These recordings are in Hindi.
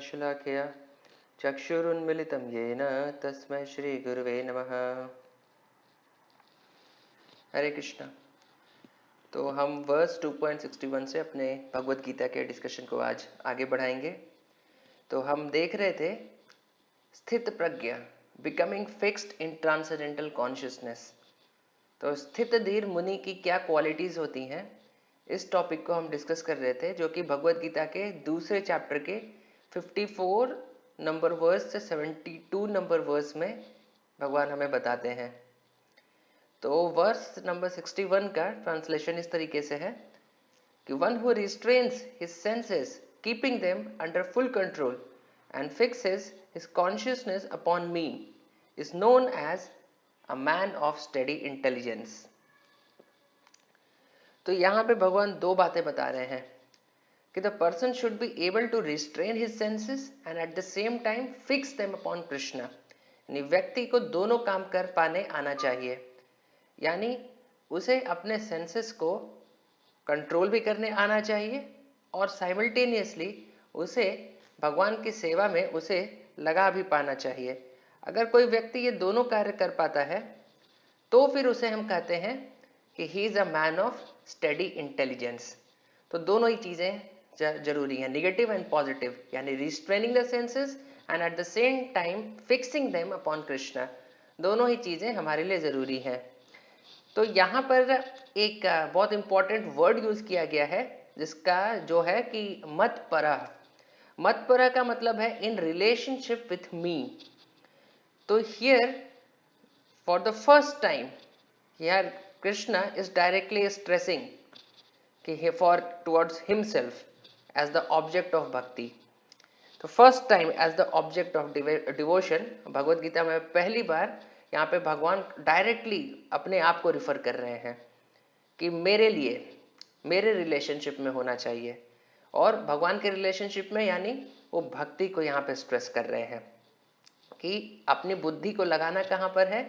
शलाकया चक्षुरुन्मिलितं येन तस्मै श्रीगुरुवे नमः। हरे कृष्णा। तो हम वर्स 2.61 से अपने भगवत गीता के डिस्कशन को आज आगे बढ़ाएंगे। तो हम देख रहे थे स्थित प्रज्ञा, becoming fixed in transcendental consciousness. तो स्थित धीर मुनि की क्या क्वालिटीज़ होती हैं, इस टॉपिक को हम डिस्कस कर रहे थे, जो कि भगवत गीता के दूसरे चैप्टर के 54 नंबर वर्स से 72 नंबर वर्स में भगवान हमें बताते हैं। तो वर्स नंबर 61 का ट्रांसलेशन इस तरीके से है कि one who restrains his senses keeping them under full control and fixes his consciousness upon me is known as a man of steady intelligence. तो यहाँ पे भगवान दो बातें बता रहे हैं कि the person should be able to restrain his senses and at the same time fix them upon Krishna. यानी व्यक्ति को दोनों काम कर पाने आना चाहिए, यानी उसे अपने सेंसेस को कंट्रोल भी करने आना चाहिए और साइमल्टेनियसली उसे भगवान की सेवा में उसे लगा भी पाना चाहिए। अगर कोई व्यक्ति ये दोनों कार्य कर पाता है तो फिर उसे हम कहते हैं कि he is a man of steady intelligence. तो दोनों ही चीज़ें जरूरी हैं, निगेटिव एंड पॉजिटिव, यानी restraining the senses and at the same time fixing them upon Krishna. दोनों ही चीज़ें हमारे लिए ज़रूरी हैं। तो यहाँ पर एक बहुत इंपॉर्टेंट वर्ड यूज़ किया गया है, जिसका जो है कि मत परह। मत परह का मतलब है इन रिलेशनशिप विथ मी। तो here for the first time here Krishna is directly stressing कि for towards himself as the object of bhakti। तो first time as the object of devotion Bhagavad Gita में पहली बार यहाँ पे भगवान डायरेक्टली अपने आप को रिफर कर रहे हैं कि मेरे लिए, मेरे रिलेशनशिप में होना चाहिए। और भगवान के रिलेशनशिप में यानी वो भक्ति को यहाँ पे स्ट्रेस कर रहे हैं कि अपनी बुद्धि को लगाना कहाँ पर है,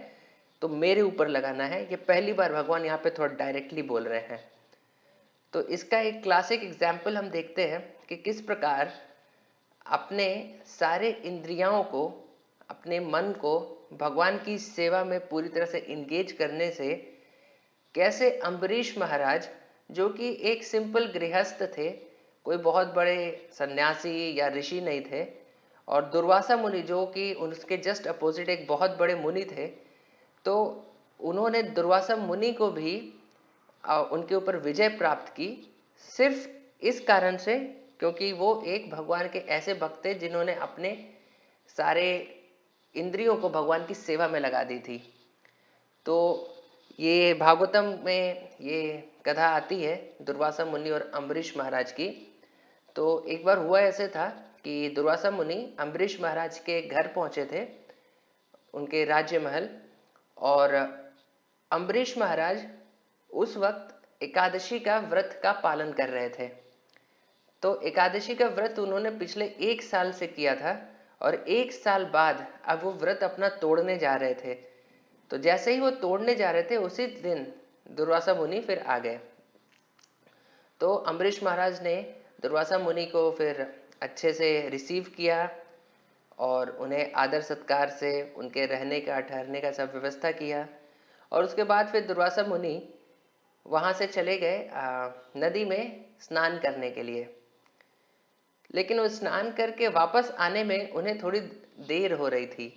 तो मेरे ऊपर लगाना है। ये पहली बार भगवान यहाँ पे थोड़ा डायरेक्टली बोल रहे हैं। तो इसका एक क्लासिक एग्जाम्पल हम देखते हैं कि किस प्रकार अपने सारे इंद्रियों को, अपने मन को भगवान की सेवा में पूरी तरह से इंगेज करने से कैसे अम्बरीश महाराज, जो कि एक सिंपल गृहस्थ थे, कोई बहुत बड़े सन्यासी या ऋषि नहीं थे, और दुर्वासा मुनि जो कि उसके जस्ट अपोजिट एक बहुत बड़े मुनि थे, तो उन्होंने दुर्वासा मुनि को भी उनके ऊपर विजय प्राप्त की सिर्फ इस कारण से क्योंकि वो एक भगवान के ऐसे भक्त थे जिन्होंने अपने सारे इंद्रियों को भगवान की सेवा में लगा दी थी। तो ये भागवतम में ये कथा आती है दुर्वासा मुनि और अम्बरीश महाराज की। तो एक बार हुआ ऐसे था कि दुर्वासा मुनि अम्बरीश महाराज के घर पहुंचे थे, उनके राज्य महल, और अम्बरीश महाराज उस वक्त एकादशी का व्रत का पालन कर रहे थे। तो एकादशी का व्रत उन्होंने पिछले 1 साल से किया था और 1 साल बाद अब वो व्रत अपना तोड़ने जा रहे थे। तो जैसे ही वो तोड़ने जा रहे थे उसी दिन दुर्वासा मुनि फिर आ गए। तो अम्बरीश महाराज ने दुर्वासा मुनि को फिर अच्छे से रिसीव किया और उन्हें आदर सत्कार से उनके रहने का, ठहरने का सब व्यवस्था किया। और उसके बाद फिर दुर्वासा मुनि वहाँ से चले गए नदी में स्नान करने के लिए। लेकिन वो स्नान करके वापस आने में उन्हें थोड़ी देर हो रही थी,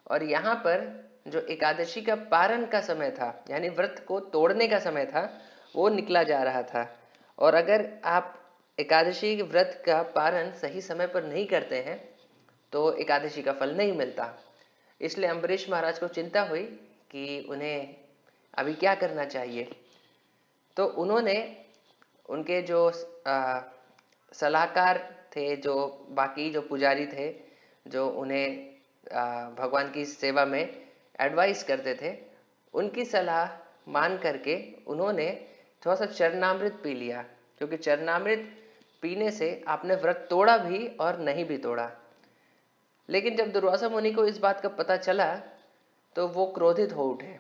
और यहाँ पर जो एकादशी का पारण का समय था, यानी व्रत को तोड़ने का समय था, वो निकला जा रहा था। और अगर आप एकादशी के व्रत का पारण सही समय पर नहीं करते हैं तो एकादशी का फल नहीं मिलता। इसलिए अम्बरीश महाराज को चिंता हुई कि उन्हें अभी क्या करना चाहिए। तो उन्होंने उनके जो सलाहकार थे, जो बाकी जो पुजारी थे, जो उन्हें भगवान की सेवा में एडवाइस करते थे, उनकी सलाह मान करके उन्होंने थोड़ा सा चरणामृत पी लिया, क्योंकि चरणामृत पीने से आपने व्रत तोड़ा भी और नहीं भी तोड़ा। लेकिन जब दुर्वासा मुनि को इस बात का पता चला तो वो क्रोधित हो उठे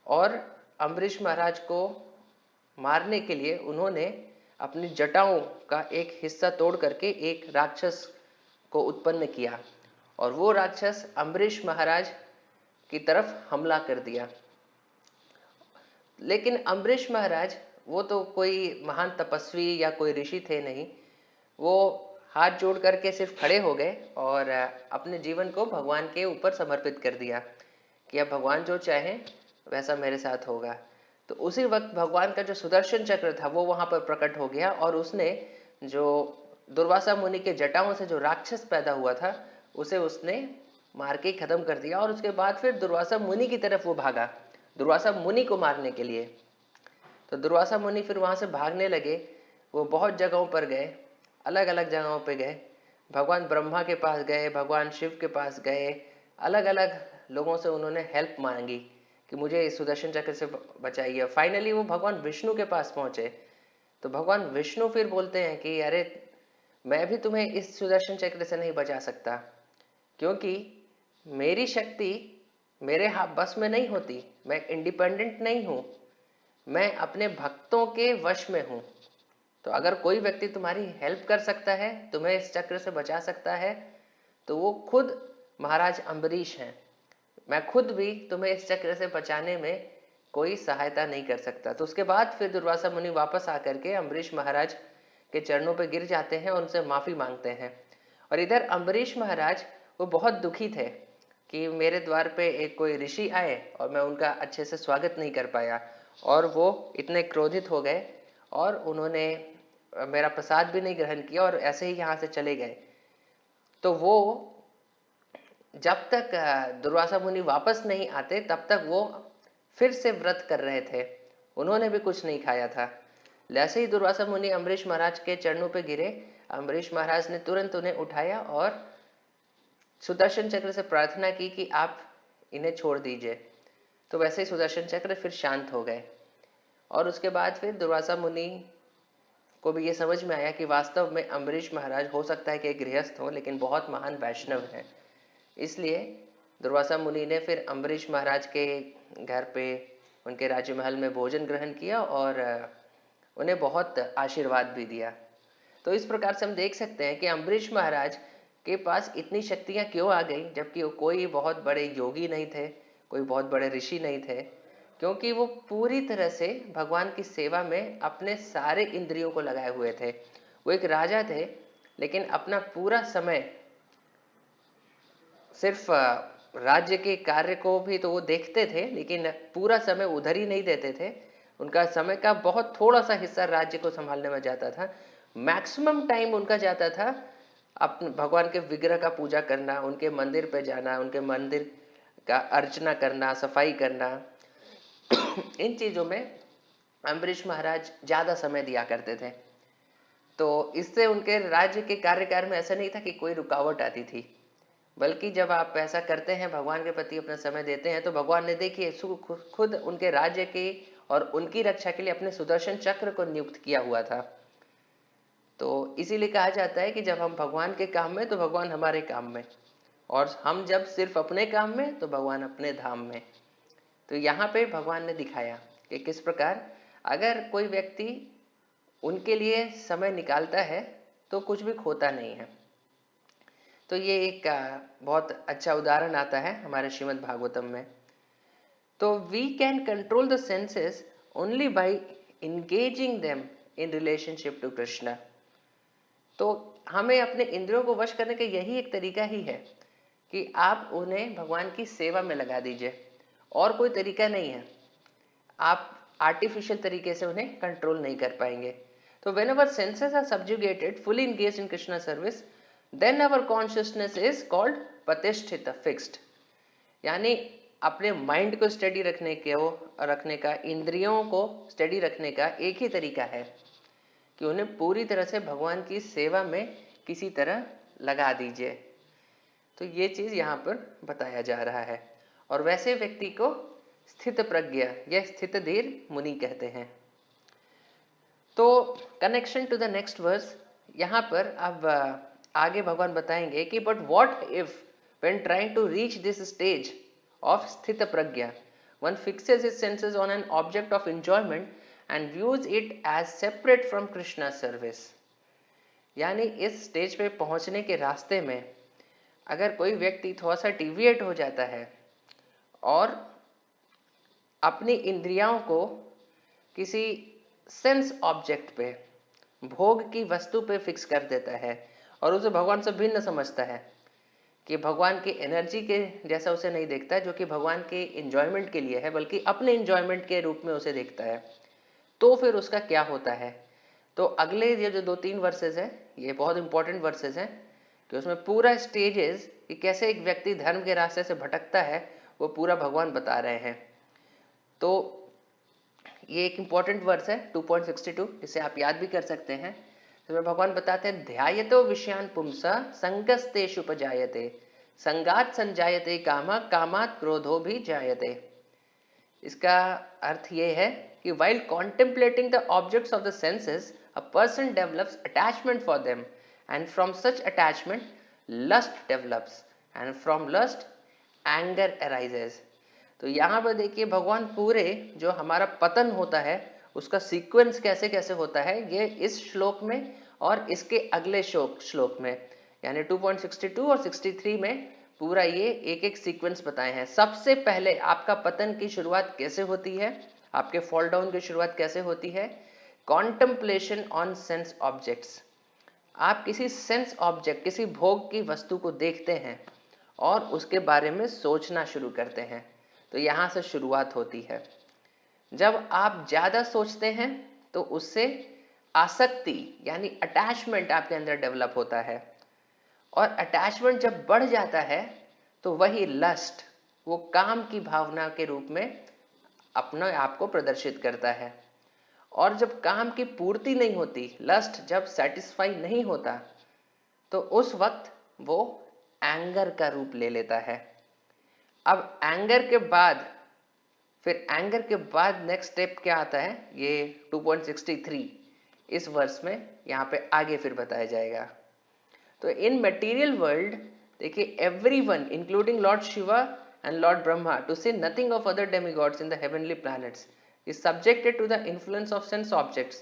और अम्बरीश महाराज को मारने के लिए उन्होंने अपनी जटाओं का एक हिस्सा तोड़ करके एक राक्षस को उत्पन्न किया और वो राक्षस अम्बरीश महाराज की तरफ हमला कर दिया। लेकिन अम्बरीश महाराज वो तो कोई महान तपस्वी या कोई ऋषि थे नहीं, वो हाथ जोड़ करके सिर्फ खड़े हो गए और अपने जीवन को भगवान के ऊपर समर्पित कर दिया कि अब भगवान जो चाहें वैसा मेरे साथ होगा। तो उसी वक्त भगवान का जो सुदर्शन चक्र था वो वहां पर प्रकट हो गया और उसने जो दुर्वासा मुनि के जटाओं से जो राक्षस पैदा हुआ था उसे उसने मार के खत्म कर दिया। और उसके बाद फिर दुर्वासा मुनि की तरफ वो भागा, दुर्वासा मुनि को मारने के लिए। तो दुर्वासा मुनि फिर वहां से भागने लगे, वो बहुत जगहों पर गए, अलग अलग जगहों पे गए, भगवान ब्रह्मा के पास गए, भगवान शिव के पास गए, अलग अलग लोगों से उन्होंने हेल्प मांगी कि मुझे इस सुदर्शन चक्र से बचाइए। फाइनली वो भगवान विष्णु के पास पहुंचे। तो भगवान विष्णु फिर बोलते हैं कि अरे मैं भी तुम्हें इस सुदर्शन चक्र से नहीं बचा सकता, क्योंकि मेरी शक्ति मेरे हाथ बस में नहीं होती, मैं इंडिपेंडेंट नहीं हूं, मैं अपने भक्तों के वश में हूं। तो अगर कोई व्यक्ति तुम्हारी हेल्प कर सकता है, तुम्हें इस चक्र से बचा सकता है, तो वो खुद महाराज अम्बरीश हैं। मैं खुद भी तुम्हें इस चक्र से बचाने में कोई सहायता नहीं कर सकता। तो उसके बाद फिर दुर्वासा मुनि वापस आकर के अम्बरीश महाराज के चरणों पर गिर जाते हैं और उनसे माफी मांगते हैं। और इधर अम्बरीश महाराज वो बहुत दुखी थे कि मेरे द्वार पे एक कोई ऋषि आए और मैं उनका अच्छे से स्वागत नहीं कर पाया, और वो इतने क्रोधित हो गए और उन्होंने मेरा प्रसाद भी नहीं ग्रहण किया और ऐसे ही यहाँ से चले गए। तो वो जब तक दुर्वासा मुनि वापस नहीं आते तब तक वो फिर से व्रत कर रहे थे, उन्होंने भी कुछ नहीं खाया था। जैसे ही दुर्वासा मुनि अम्बरीश महाराज के चरणों पे गिरे, अम्बरीश महाराज ने तुरंत उन्हें उठाया और सुदर्शन चक्र से प्रार्थना की कि आप इन्हें छोड़ दीजिए। तो वैसे ही सुदर्शन चक्र फिर शांत हो गए। और उसके बाद फिर दुर्वासा मुनि को भी ये समझ में आया कि वास्तव में अम्बरीश महाराज हो सकता है कि एक गृहस्थ हो, लेकिन बहुत महान वैष्णव हैं। इसलिए दुर्वासा मुनि ने फिर अम्बरीश महाराज के घर पे उनके राजमहल में भोजन ग्रहण किया और उन्हें बहुत आशीर्वाद भी दिया। तो इस प्रकार से हम देख सकते हैं कि अम्बरीश महाराज के पास इतनी शक्तियां क्यों आ गई, जबकि वो कोई बहुत बड़े योगी नहीं थे, कोई बहुत बड़े ऋषि नहीं थे, क्योंकि वो पूरी तरह से भगवान की सेवा में अपने सारे इंद्रियों को लगाए हुए थे। वो एक राजा थे, लेकिन अपना पूरा समय सिर्फ राज्य के कार्य को भी तो वो देखते थे, लेकिन पूरा समय उधर ही नहीं देते थे। उनका समय का बहुत थोड़ा सा हिस्सा राज्य को संभालने में जाता था। मैक्सिमम टाइम उनका जाता था अपने भगवान के विग्रह का पूजा करना, उनके मंदिर पे जाना, उनके मंदिर का अर्चना करना, सफाई करना। इन चीजों में अम्बरीश महाराज ज्यादा समय दिया करते थे। तो इससे उनके राज्य के कार्यकाल में ऐसा नहीं था कि कोई रुकावट आती थी, बल्कि जब आप ऐसा करते हैं, भगवान के प्रति अपना समय देते हैं, तो भगवान ने देखिए खुद उनके राज्य के और उनकी रक्षा के लिए अपने सुदर्शन चक्र को नियुक्त किया हुआ था। तो इसीलिए कहा जाता है कि जब हम भगवान के काम में तो भगवान हमारे काम में, और हम जब सिर्फ अपने काम में तो भगवान अपने धाम में। तो यहाँ पे भगवान ने दिखाया कि किस प्रकार अगर कोई व्यक्ति उनके लिए समय निकालता है तो कुछ भी खोता नहीं है। तो ये एक बहुत अच्छा उदाहरण आता है हमारे श्रीमद् भागवतम में। तो we can control the senses only by engaging them in relationship to Krishna. तो हमें अपने इंद्रियों को वश करने का यही एक तरीका ही है कि आप उन्हें भगवान की सेवा में लगा दीजिए, और कोई तरीका नहीं है। आप आर्टिफिशियल तरीके से उन्हें कंट्रोल नहीं कर पाएंगे। तो when our senses are subjugated, fully engage in Krishna service, then our consciousness is called प्रतिष्ठित, फिक्स्ड। यानी अपने माइंड को स्टडी रखने का, इंद्रियों को स्टडी रखने का एक ही तरीका है कि उन्हें पूरी तरह से भगवान की सेवा में किसी तरह लगा दीजिए। तो ये चीज यहाँ पर बताया जा रहा है। और वैसे व्यक्ति को स्थित प्रज्ञ या स्थित धीर मुनि कहते हैं। तो connection to the next verse, यहाँ पर अब आगे भगवान बताएंगे कि but what if when trying to reach this stage of स्थित प्रज्ञा one fixes his senses on an object of enjoyment and views it as separate from Krishna service. यानी इस स्टेज पे पहुंचने के रास्ते में अगर कोई व्यक्ति थोड़ा सा डिविएट हो जाता है और अपनी इंद्रियों को किसी सेंस ऑब्जेक्ट पे, भोग की वस्तु पे फिक्स कर देता है और उसे भगवान से भिन्न समझता है, कि भगवान की एनर्जी के जैसा उसे नहीं देखता जो कि भगवान के इंजॉयमेंट के लिए है, बल्कि अपने इंजॉयमेंट के रूप में उसे देखता है, तो फिर उसका क्या होता है। तो अगले ये जो 2-3 वर्सेस हैं, ये बहुत इंपॉर्टेंट वर्सेस हैं कि उसमें पूरा स्टेजेस कि कैसे एक व्यक्ति धर्म के रास्ते से भटकता है वो पूरा भगवान बता रहे हैं। तो ये एक इंपॉर्टेंट वर्स है 2.62, जिसे आप याद भी कर सकते हैं। इसमें भगवान बताते हैं, ध्यायतो विषयान पुंसा संगस्तेषु उपजायते, संगात संजायते कामा, कामात क्रोधो भी जायते। इसका अर्थ ये है कि while contemplating the objects of the senses, a person develops attachment for them, and from such attachment lust develops, and from lust anger arises। तो यहाँ पर देखिए भगवान पूरे जो हमारा पतन होता है उसका सीक्वेंस कैसे कैसे होता है ये इस श्लोक में और इसके अगले श्लोक में यानी 2.62 और 63 में पूरा ये एक एक सीक्वेंस बताए हैं। सबसे पहले आपका पतन की शुरुआत कैसे होती है, आपके फॉल डाउन की शुरुआत कैसे होती है, कॉन्टेम्पलेशन ऑन सेंस ऑब्जेक्ट्स। आप किसी सेंस ऑब्जेक्ट, किसी भोग की वस्तु को देखते हैं और उसके बारे में सोचना शुरू करते हैं, तो यहाँ से शुरुआत होती है। जब आप ज़्यादा सोचते हैं तो उससे आसक्ति यानी अटैचमेंट आपके अंदर डेवलप होता है, और अटैचमेंट जब बढ़ जाता है तो वही लस्ट, वो काम की भावना के रूप में अपने आप को प्रदर्शित करता है। और जब काम की पूर्ति नहीं होती, लस्ट जब सेटिस्फाई नहीं होता, तो उस वक्त वो एंगर का रूप ले लेता है। अब एंगर के बाद नेक्स्ट स्टेप क्या आता है, ये 2.63 इस वर्स में यहाँ पे आगे फिर बताया जाएगा। तो इन मटेरियल वर्ल्ड देखिए, everyone including lord Shiva and lord Brahma, to say nothing of other demigods in the heavenly planets, is subjected to the influence of sense objects,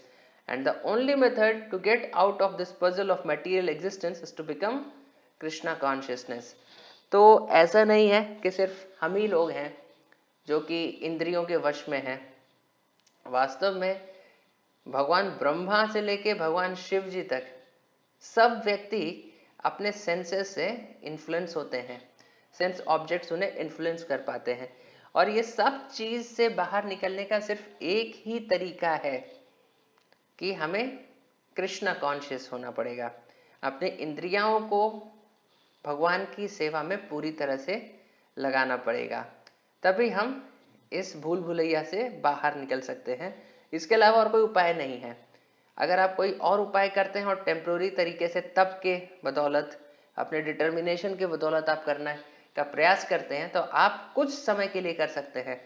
and the only method to get out of this puzzle of material existence is to become Krishna consciousness। तो ऐसा नहीं है कि सिर्फ हम ही लोग हैं जो कि इंद्रियों के वश में हैं। वास्तव में भगवान ब्रह्मा से लेके भगवान शिव जी तक सब व्यक्ति अपने सेंसेस से इन्फ्लुएंस होते हैं, सेंस ऑब्जेक्ट्स उन्हें इन्फ्लुएंस कर पाते हैं। और ये सब चीज से बाहर निकलने का सिर्फ एक ही तरीका है कि हमें कृष्णा कॉन्शियस होना पड़ेगा, अपने इंद्रियों को भगवान की सेवा में पूरी तरह से लगाना पड़ेगा, तभी हम इस भूल भुलैया से बाहर निकल सकते हैं। इसके अलावा और कोई उपाय नहीं है। अगर आप कोई और उपाय करते हैं और टेम्प्रोरी तरीके से तप के बदौलत, अपने डिटर्मिनेशन के बदौलत आप करने का प्रयास करते हैं, तो आप कुछ समय के लिए कर सकते हैं,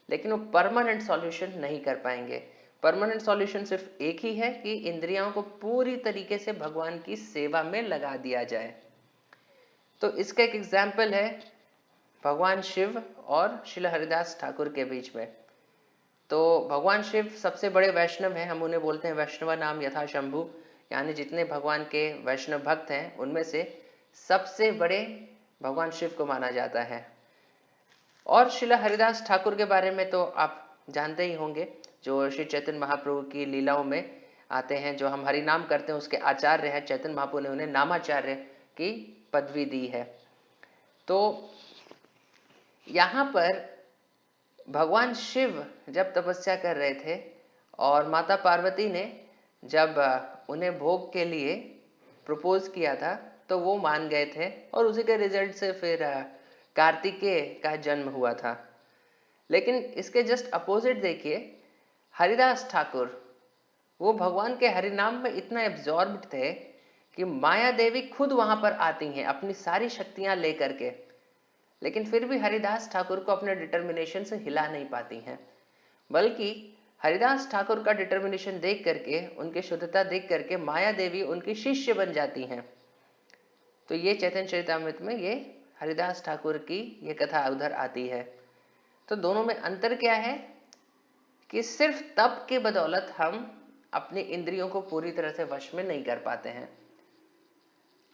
लेकिन वो परमानेंट सॉल्यूशन नहीं कर पाएंगे। परमानेंट सॉल्यूशन सिर्फ एक ही है कि इंद्रियों को पूरी तरीके से भगवान की सेवा में लगा दिया जाए। तो इसका एक एग्जाम्पल है भगवान शिव और श्रील हरिदास ठाकुर के बीच में। तो भगवान शिव सबसे बड़े वैष्णव हैं, हम उन्हें बोलते हैं वैष्णव नाम यथा शंभु, यानी जितने भगवान के वैष्णव भक्त हैं उनमें से सबसे बड़े भगवान शिव को माना जाता है। और श्रील हरिदास ठाकुर के बारे में तो आप जानते ही होंगे, जो श्री चैतन्य महाप्रभु की लीलाओं में आते हैं, जो हम हरि नाम करते हैं उसके आचार्य हैं। चैतन्य महाप्रभु ने उन्हें नामाचार्य की पदवी दी है। तो यहाँ पर भगवान शिव जब तपस्या कर रहे थे और माता पार्वती ने जब उन्हें भोग के लिए प्रपोज किया था, तो वो मान गए थे और उसी के रिजल्ट से फिर कार्तिकेय का जन्म हुआ था। लेकिन इसके जस्ट अपोजिट देखिए, हरिदास ठाकुर वो भगवान के हरिनाम में इतना एब्जॉर्ब्ड थे कि माया देवी खुद वहां पर आती हैं अपनी सारी शक्तियां लेकर के, लेकिन फिर भी हरिदास ठाकुर को अपने डिटर्मिनेशन से हिला नहीं पाती हैं। बल्कि हरिदास ठाकुर का डिटर्मिनेशन देख करके, उनकी शुद्धता देख करके माया देवी उनकी शिष्य बन जाती हैं। तो ये चैतन्य चरितामृत में ये हरिदास ठाकुर की ये कथा उधर आती है। तो दोनों में अंतर क्या है कि सिर्फ तप के बदौलत हम अपने इंद्रियों को पूरी तरह से वश में नहीं कर पाते हैं।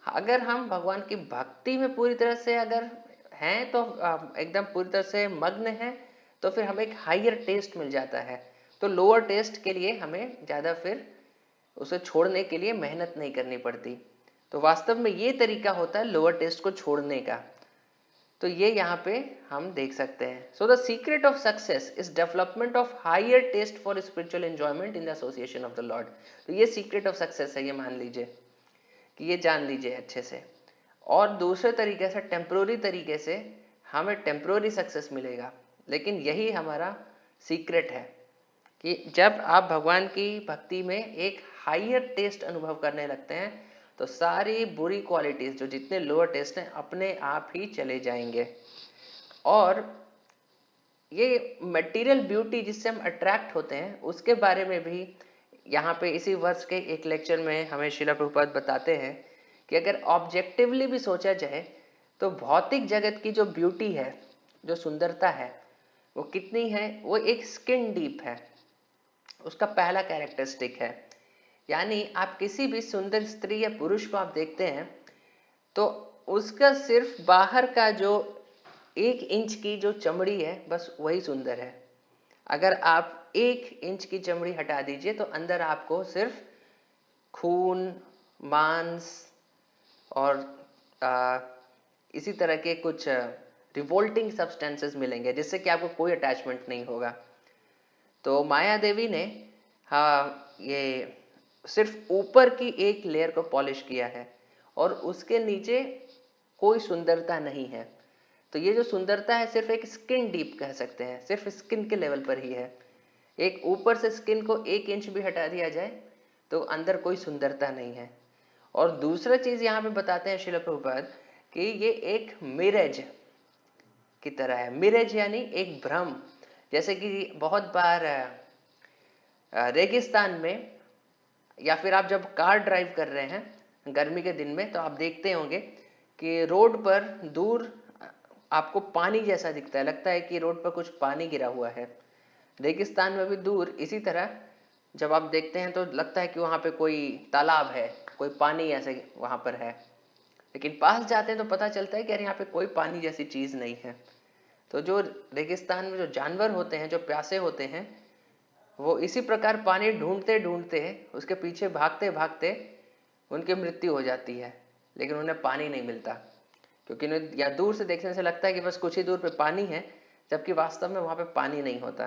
अगर हम भगवान की भक्ति में पूरी तरह से अगर हैं तो एकदम पूरी तरह से मग्न हैं, तो फिर हमें एक हायर टेस्ट मिल जाता है। तो लोअर टेस्ट के लिए हमें ज़्यादा फिर उसे छोड़ने के लिए मेहनत नहीं करनी पड़ती। तो वास्तव में ये तरीका होता है लोअर टेस्ट को छोड़ने का। तो ये यहाँ पे हम देख सकते हैं। So the secret of success is development of higher taste for spiritual enjoyment in the association of the lord. तो ये सीक्रेट ऑफ सक्सेस है, ये मान लीजिए कि ये जान लीजिए अच्छे से। और दूसरे तरीके से, टेम्प्रोरी तरीके से हमें टेम्प्रोरी सक्सेस मिलेगा, लेकिन यही हमारा सीक्रेट है कि जब आप भगवान की भक्ति में एक हायर टेस्ट अनुभव करने लगते हैं तो सारी बुरी क्वालिटीज जो जितने लोअर टेस्ट हैं अपने आप ही चले जाएंगे। और ये मटेरियल ब्यूटी जिससे हम अट्रैक्ट होते हैं उसके बारे में भी यहाँ पे इसी वर्ष के एक लेक्चर में हमें श्रील प्रभुपाद बताते हैं कि अगर ऑब्जेक्टिवली भी सोचा जाए तो भौतिक जगत की जो ब्यूटी है, जो सुंदरता है, वो कितनी है? वो एक स्किन डीप है, उसका पहला कैरेक्टरिस्टिक है। यानी आप किसी भी सुंदर स्त्री या पुरुष को आप देखते हैं तो उसका सिर्फ बाहर का जो 1 इंच की जो चमड़ी है बस वही सुंदर है। अगर आप 1 इंच की चमड़ी हटा दीजिए तो अंदर आपको सिर्फ खून, मांस और इसी तरह के कुछ रिवोल्टिंग सब्सटेंसेस मिलेंगे जिससे कि आपको कोई अटैचमेंट नहीं होगा। तो माया देवी ने ये सिर्फ ऊपर की एक लेयर को पॉलिश किया है और उसके नीचे कोई सुंदरता नहीं है। तो ये जो सुंदरता है सिर्फ एक स्किन डीप कह सकते हैं, सिर्फ स्किन के लेवल पर ही है। एक ऊपर से स्किन को 1 इंच भी हटा दिया जाए तो अंदर कोई सुंदरता नहीं है। और दूसरा चीज यहाँ पे बताते हैं श्रील प्रभुपाद कि ये एक मिरेज की तरह है। मिरेज यानी एक भ्रम। जैसे कि बहुत बार रेगिस्तान में या फिर आप जब कार ड्राइव कर रहे हैं गर्मी के दिन में तो आप देखते होंगे कि रोड पर दूर आपको पानी जैसा दिखता है, लगता है कि रोड पर कुछ पानी गिरा हुआ है। रेगिस्तान में भी दूर इसी तरह जब आप देखते हैं तो लगता है कि वहाँ पे कोई तालाब है, कोई पानी ऐसे वहाँ पर है, लेकिन पास जाते हैं तो पता चलता है कि यार यहाँ पे कोई पानी जैसी चीज़ नहीं है। तो जो रेगिस्तान में जो जानवर होते हैं, जो प्यासे होते हैं, वो इसी प्रकार पानी ढूंढते ढूंढते उसके पीछे भागते भागते उनकी मृत्यु हो जाती है, लेकिन उन्हें पानी नहीं मिलता क्योंकि उन्हें या दूर से देखने से लगता है कि बस कुछ ही दूर पे पानी है, जबकि वास्तव में वहाँ पे पानी नहीं होता।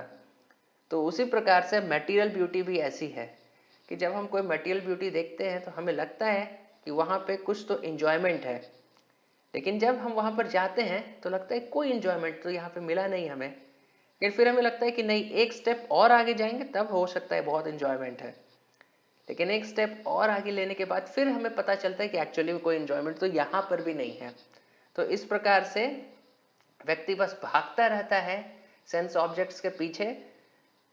तो उसी प्रकार से मटेरियल ब्यूटी भी ऐसी है कि जब हम कोई मटेरियल ब्यूटी देखते हैं तो हमें लगता है कि वहाँ पे कुछ तो इंजॉयमेंट है, लेकिन जब हम वहाँ पर जाते हैं तो लगता है कोई इंजॉयमेंट तो यहाँ पे मिला नहीं हमें। लेकिन फिर हमें लगता है कि नहीं, एक स्टेप और आगे जाएंगे तब हो सकता है बहुत इंजॉयमेंट है। लेकिन एक स्टेप और आगे लेने के बाद फिर हमें पता चलता है कि एक्चुअली कोई इंजॉयमेंट तो यहाँ पर भी नहीं है। तो इस प्रकार से व्यक्ति बस भागता रहता है सेंस ऑब्जेक्ट्स के पीछे,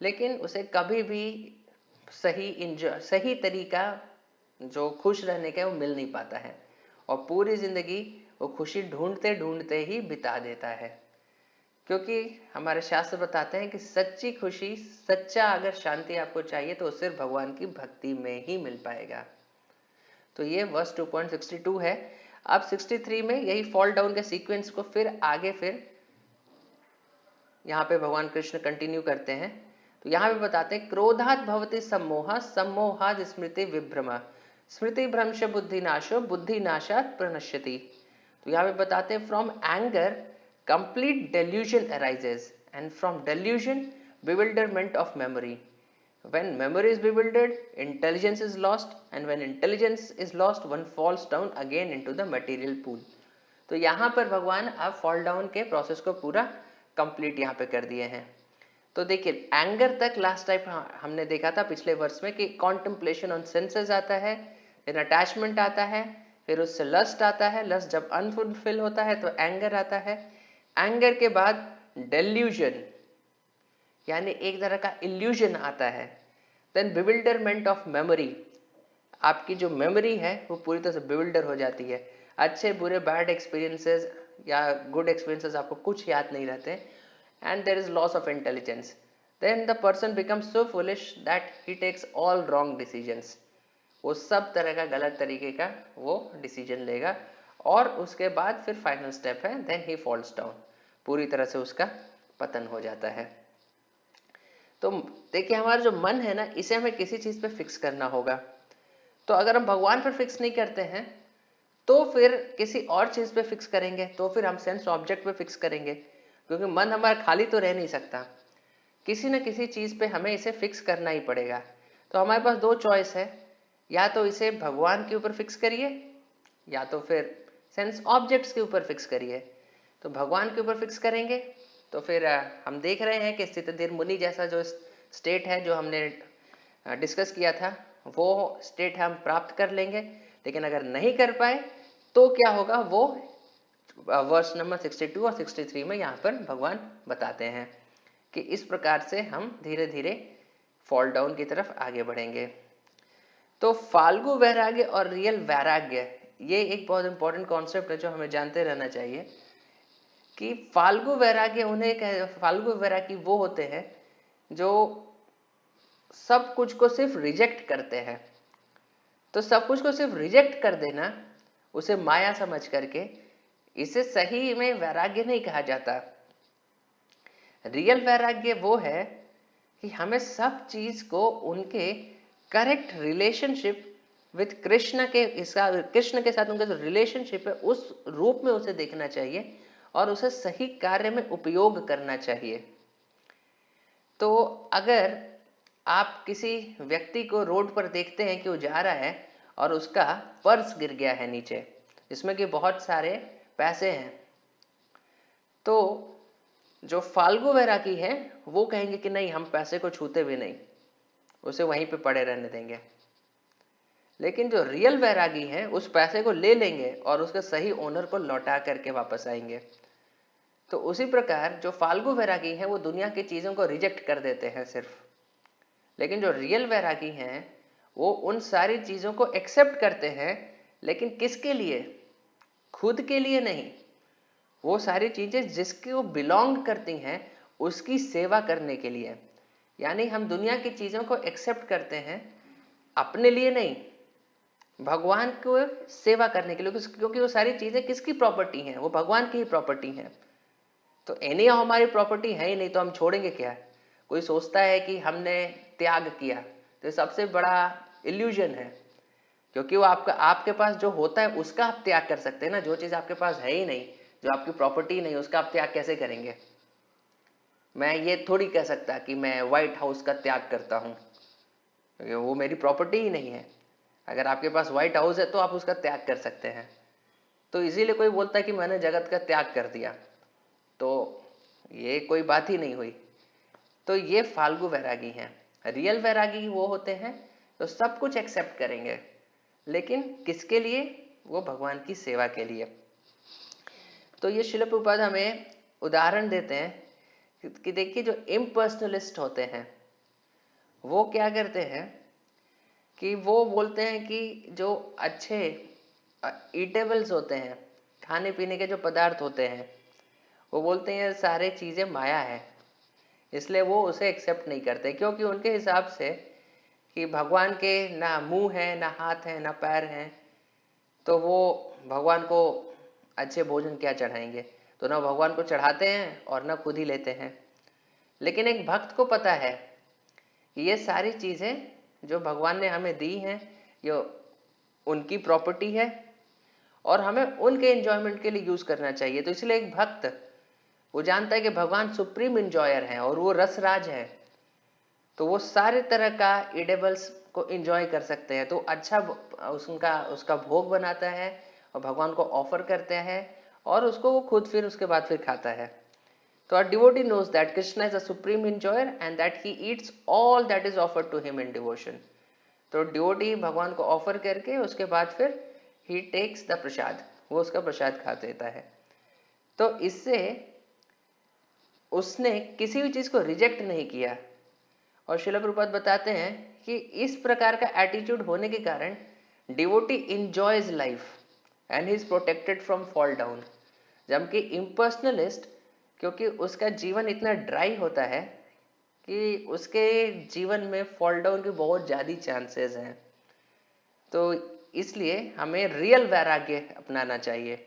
लेकिन उसे कभी भी सही तरीका जो खुश रहने का वो मिल नहीं पाता है और पूरी जिंदगी वो खुशी ढूंढते ढूंढते ही बिता देता है। क्योंकि हमारे शास्त्र बताते हैं कि सच्ची खुशी, सच्चा अगर शांति आपको चाहिए तो सिर्फ भगवान की भक्ति में ही मिल पाएगा। तो ये वर्स 2.62 है। अब 63 में यही फॉल डाउन के सीक्वेंस को फिर आगे फिर यहाँ पे भगवान कृष्ण कंटिन्यू करते हैं। तो यहाँ पे बताते हैं क्रोधात भवति सम्मोह, सम्मोहाद स्मृति विभ्रम, स्मृति भ्रंश बुद्धि नाशो, बुद्धि नाशात प्रणश्यति। तो यहाँ पे बताते हैं from anger complete delusion arises and from delusion bewilderment of memory. When memory is bewildered, intelligence is lost, and when intelligence is lost, one falls down again into the material pool. तो यहाँ पर भगवान अब फॉल डाउन के प्रोसेस को पूरा कंप्लीट यहाँ पे कर दिए हैं। तो देखिए एंगर तक लास्ट टाइम हमने देखा था पिछले वर्ष में कि कॉन्टेम्पलेशन ऑन सेंसेस आता है, फिर अटैचमेंट आता है, फिर उससे लस्ट आता है, लस्ट जब अनफुलफिल होता है तो एंगर आता है, एंगर के बाद डेल्यूजन यानी एक तरह का इल्यूजन आता है, देन बिविल्डरमेंट ऑफ मेमोरी, आपकी जो मेमोरी है वो पूरी तरह से बिविल्डर हो जाती है, अच्छे बुरे बैड एक्सपीरियंसेस या गुड एक्सपीरियंसेस आपको कुछ याद नहीं रहते, and there is loss of intelligence, then the person becomes so foolish that he takes all wrong decisions. वो सब तरह का गलत तरीके का वो डिसीजन लेगा और उसके बाद फिर फाइनल स्टेप है देन ही फॉल्स डाउन, पूरी तरह से उसका पतन हो जाता है। तो देखिए हमारा जो मन है ना, इसे हमें किसी चीज पे फिक्स करना होगा। तो अगर हम भगवान पर फिक्स नहीं करते हैं तो फिर किसी और चीज पे फिक्स करेंगे, तो फिर हम सेंस ऑब्जेक्ट पे फिक्स करेंगे, क्योंकि मन हमारा खाली तो रह नहीं सकता, किसी न किसी चीज पे हमें इसे फिक्स करना ही पड़ेगा। तो हमारे पास दो चॉइस है, या तो इसे भगवान के ऊपर फिक्स करिए या तो फिर सेंस ऑब्जेक्ट्स के ऊपर फिक्स करिए। तो भगवान के ऊपर फिक्स करेंगे तो फिर हम देख रहे हैं कि स्थितधीर मुनि जैसा जो स्टेट है जो हमने डिस्कस किया था, वो स्टेट हम प्राप्त कर लेंगे। लेकिन अगर नहीं कर पाए तो क्या होगा, वो वर्स नंबर 62 और 63 में यहाँ पर भगवान बताते हैं कि इस प्रकार से हम धीरे धीरे फॉल डाउन की तरफ आगे बढ़ेंगे। तो फाल्गु वैराग्य और रियल वैराग्य, ये एक बहुत इंपॉर्टेंट कॉन्सेप्ट है जो हमें जानते रहना चाहिए कि फाल्गु वैराग्य फाल्गु वैरागी वो होते हैं जो सब कुछ को सिर्फ रिजेक्ट करते हैं। तो सब कुछ को सिर्फ रिजेक्ट कर देना, उसे माया समझ करके, इसे सही में वैराग्य नहीं कहा जाता। रियल वैराग्य वो है कि हमें सब चीज को उनके करेक्ट रिलेशनशिप विद कृष्ण के साथ उनका जो रिलेशनशिप है उस रूप में उसे देखना चाहिए और उसे सही कार्य में उपयोग करना चाहिए। तो अगर आप किसी व्यक्ति को रोड पर देखते हैं कि वो जा रहा है और उसका पर्स गिर गया है नीचे, जिसमें कि बहुत सारे पैसे हैं, तो जो फाल्गु वैरागी है वो कहेंगे कि नहीं, हम पैसे को छूते भी नहीं, उसे वहीं पे पड़े रहने देंगे। लेकिन जो रियल वैरागी है उस पैसे को ले लेंगे और उसके सही ओनर को लौटा करके वापस आएंगे। तो उसी प्रकार जो फाल्गु वैरागी है वो दुनिया की चीजों को रिजेक्ट कर देते हैं सिर्फ, लेकिन जो रियल वैरागी हैं वो उन सारी चीजों को एक्सेप्ट करते हैं, लेकिन किसके लिए? खुद के लिए नहीं। वो सारी चीजें जिसकी वो बिलोंग करती हैं उसकी सेवा करने के लिए। यानी हम दुनिया की चीजों को एक्सेप्ट करते हैं अपने लिए नहीं, भगवान को सेवा करने के लिए, क्योंकि वो सारी चीजें किसकी प्रॉपर्टी हैं? वो भगवान की ही प्रॉपर्टी हैं। तो एनी हमारी प्रॉपर्टी है ही नहीं तो हम छोड़ेंगे क्या? कोई सोचता है कि हमने त्याग किया, तो सबसे बड़ा इल्यूजन है, क्योंकि वो आपके पास जो होता है उसका आप त्याग कर सकते हैं ना। जो चीज आपके पास है ही नहीं, जो आपकी प्रॉपर्टी नहीं, उसका आप त्याग कैसे करेंगे? मैं ये थोड़ी कह सकता कि मैं व्हाइट हाउस का त्याग करता हूँ, क्योंकि वो मेरी प्रॉपर्टी ही नहीं है। अगर आपके पास व्हाइट हाउस है तो आप उसका त्याग कर सकते हैं। तो इसीलिए कोई बोलता है कि मैंने जगत का त्याग कर दिया, तो ये कोई बात ही नहीं हुई। तो ये फाल्गु वैरागी हैं। रियल वैरागी वो होते हैं तो सब कुछ एक्सेप्ट करेंगे, लेकिन किसके लिए? वो भगवान की सेवा के लिए। तो ये शिल प्रभुपाद हमें उदाहरण देते हैं कि देखिए जो इम्पर्सनलिस्ट होते हैं वो क्या करते हैं कि वो बोलते हैं कि जो अच्छे ईटेबल्स होते हैं, खाने पीने के जो पदार्थ होते हैं, वो बोलते हैं सारे चीज़ें माया है, इसलिए वो उसे एक्सेप्ट नहीं करते। क्योंकि उनके हिसाब से कि भगवान के ना मुंह है, ना हाथ है, ना पैर हैं, तो वो भगवान को अच्छे भोजन क्या चढ़ाएंगे? तो ना भगवान को चढ़ाते हैं और ना खुद ही लेते हैं। लेकिन एक भक्त को पता है कि ये सारी चीज़ें जो भगवान ने हमें दी हैं ये उनकी प्रॉपर्टी है और हमें उनके एंजॉयमेंट के लिए यूज़ करना चाहिए। तो इसलिए एक भक्त वो जानता है कि भगवान सुप्रीम इंजॉयर हैं और वो रसराज है, तो वो सारे तरह का एडेबल्स को एंजॉय कर सकते हैं। तो अच्छा उसका भोग बनाता है और भगवान को ऑफर करते हैं और उसको वो खुद फिर उसके बाद फिर खाता है। तो our devotee knows that Krishna is a supreme enjoyer and that he eats all that is offered to him in devotion. तो डिवोटी भगवान को ऑफर करके उसके बाद फिर he takes the प्रसाद, वो उसका प्रसाद खा लेता है। तो इससे उसने किसी भी चीज को रिजेक्ट नहीं किया। और श्रील प्रभुपाद बताते हैं कि इस प्रकार का एटीट्यूड होने के कारण devotee enjoys life and he is protected from fall down. जबकि इम्पर्सनलिस्ट, क्योंकि उसका जीवन इतना ड्राई होता है कि उसके जीवन में फॉल डाउन के बहुत ज़्यादा चांसेस हैं। तो इसलिए हमें रियल वैराग्य अपनाना चाहिए।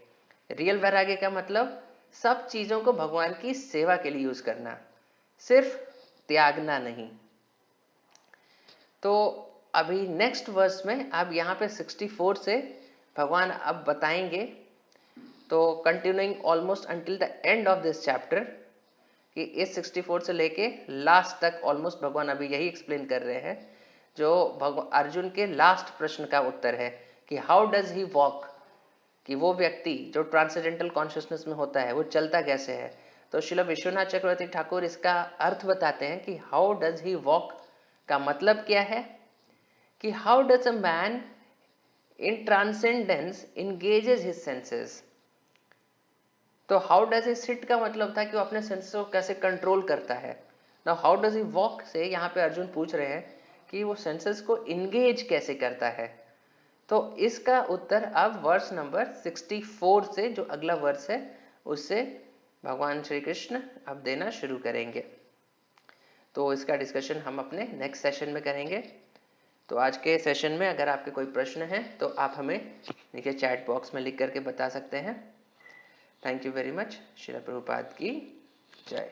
रियल वैराग्य का मतलब सब चीज़ों को भगवान की सेवा के लिए यूज करना, सिर्फ त्यागना नहीं। तो अभी नेक्स्ट वर्स में अब यहाँ पे 64 से भगवान अब बताएंगे, तो continuing almost until the end of this chapter, कि इस 64 से लेके लास्ट तक ऑलमोस्ट भगवान अभी यही एक्सप्लेन कर रहे हैं जो अर्जुन के लास्ट प्रश्न का उत्तर है कि हाउ डज ही वॉक, कि वो व्यक्ति जो ट्रांसेंडेंटल कॉन्शियसनेस में होता है वो चलता कैसे है। तो श्रील विश्वनाथ चक्रवर्ती ठाकुर इसका अर्थ बताते हैं कि हाउ डज ही वॉक का मतलब क्या है, कि how does a man in transcendence engages his senses. तो हाउ डज ही सिट का मतलब था कि वो अपने सेंसेस को कैसे कंट्रोल करता है। Now how does he walk से यहाँ पे अर्जुन पूछ रहे हैं कि वो सेंसेस को इंगेज कैसे करता है। तो इसका उत्तर अब वर्स नंबर 64 से जो अगला वर्स है उससे भगवान श्री कृष्ण अब देना शुरू करेंगे। तो इसका डिस्कशन हम अपने नेक्स्ट सेशन में करेंगे। तो आज के सेशन में अगर आपके कोई प्रश्न है तो आप हमें नीचे चैट बॉक्स में लिख करके बता सकते हैं। Thank you very much. Srila Prabhupada की जय।